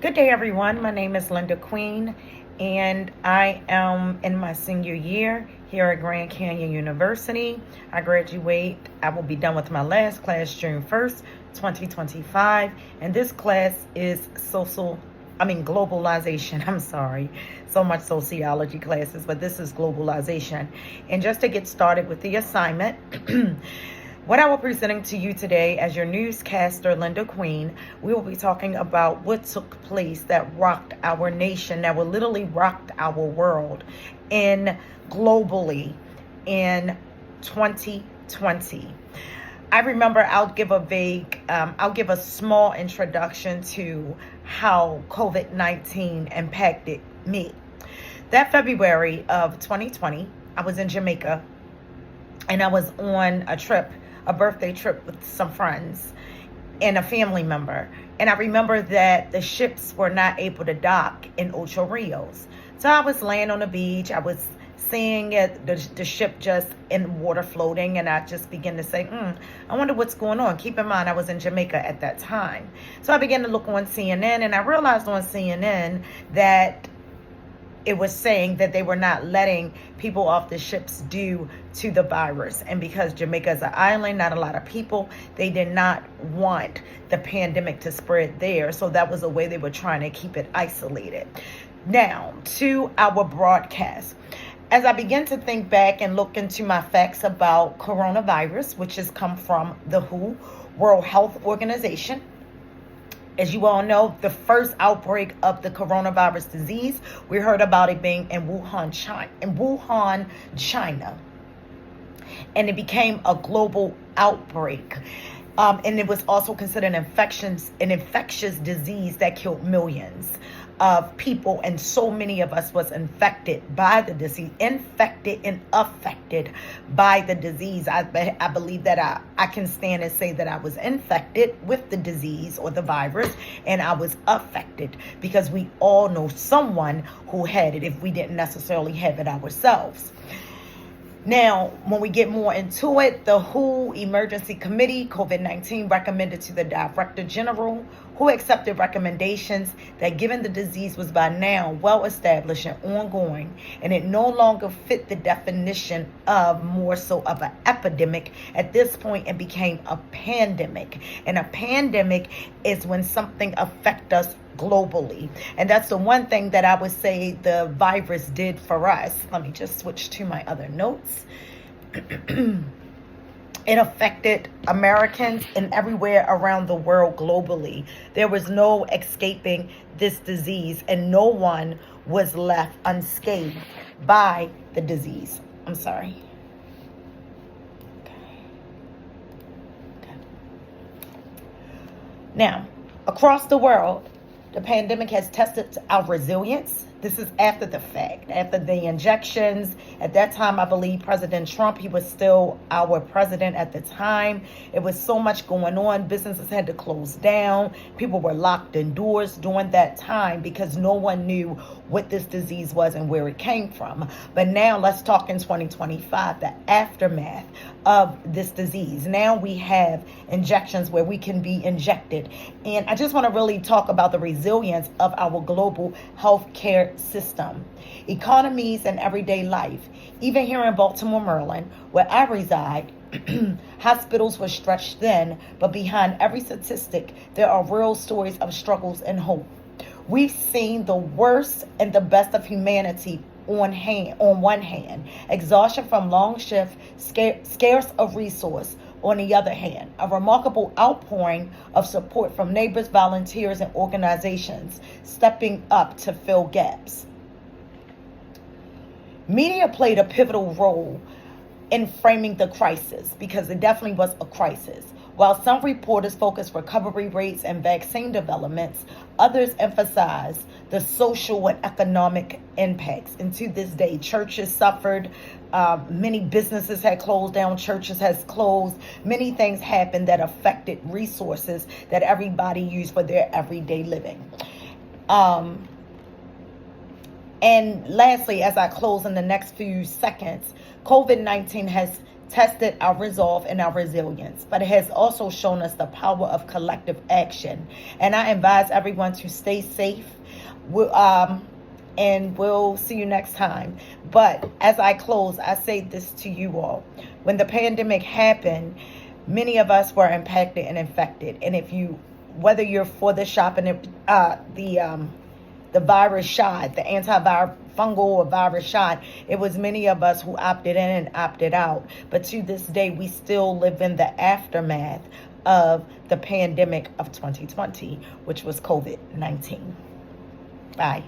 Good day, everyone. My name is Linda Queen, and I am in my senior year here at Grand Canyon University. I will be done with my last class June 1st, 2025, and this class is globalization. I'm sorry, so much sociology classes, but this is globalization. And just to get started with the assignment, what I will be presenting to you today as your newscaster, Linda Queen, we will be talking about what took place that rocked our nation, that will literally rocked our world in globally in 2020. I remember I'll give a small introduction to how COVID-19 impacted me. That February of 2020, I was in Jamaica and I was on a birthday trip with some friends and a family member. And I remember that the ships were not able to dock in Ocho Rios. So I was laying on the beach. I was seeing the ship just in water floating. And I just began to say, I wonder what's going on. Keep in mind, I was in Jamaica at that time. So I began to look on CNN, and I realized on CNN that it was saying that they were not letting people off the ships due to the virus. And because Jamaica is an island, not a lot of people, they did not want the pandemic to spread there. So that was a way they were trying to keep it isolated. Now, to our broadcast. As I begin to think back and look into my facts about coronavirus, which has come from the WHO, World Health Organization. As you all know, the first outbreak of the coronavirus disease, we heard about it being in Wuhan, China. And it became a global outbreak. And it was also considered an infectious disease that killed millions of people, and so many of us was infected by the disease, infected and affected by the disease. I believe that I can stand and say that I was infected with the disease or the virus, and I was affected because we all know someone who had it if we didn't necessarily have it ourselves. Now, when we get more into it, the WHO Emergency Committee, COVID-19, recommended to the Director General, who accepted recommendations that given the disease was by now well established and ongoing, and it no longer fit the definition of more so of an epidemic. At this point, it became a pandemic. And a pandemic is when something affects us globally. And that's the one thing that I would say the virus did for us. Let me just switch to my other notes. It affected Americans and everywhere around the world globally. There was no escaping this disease, and no one was left unscathed by the disease. I'm sorry. Okay. Now, across the world, the pandemic has tested our resilience. This is after the fact, after the injections. At that time, I believe President Trump, he was still our president at the time. It was so much going on. Businesses had to close down. People were locked indoors during that time because no one knew what this disease was and where it came from. But now let's talk in 2025, the aftermath of this disease. Now we have injections where we can be injected. And I just want to really talk about the resilience of our global healthcare system, economies, and everyday life. Even here in Baltimore, Maryland, where I reside, hospitals were stretched thin, but behind every statistic, there are real stories of struggles and hope. We've seen the worst and the best of humanity on one hand, exhaustion from long shift, scarce of resource. On the other hand, a remarkable outpouring of support from neighbors, volunteers, and organizations stepping up to fill gaps. Media played a pivotal role in framing the crisis because it definitely was a crisis. While some reporters focused recovery rates and vaccine developments, others emphasized the social and economic impacts. And to this day, churches suffered. Many businesses had closed down. Churches has closed. Many things happened that affected resources that everybody used for their everyday living. And lastly, as I close in the next few seconds, COVID-19 has tested our resolve and our resilience, but it has also shown us the power of collective action. And I advise everyone to stay safe. And we'll see you next time. But as I close, I say this to you all. When the pandemic happened, many of us were impacted and infected. And whether you're for the shot and the virus shot, the antifungal or virus shot, it was many of us who opted in and opted out. But to this day, we still live in the aftermath of the pandemic of 2020, which was COVID-19. Bye.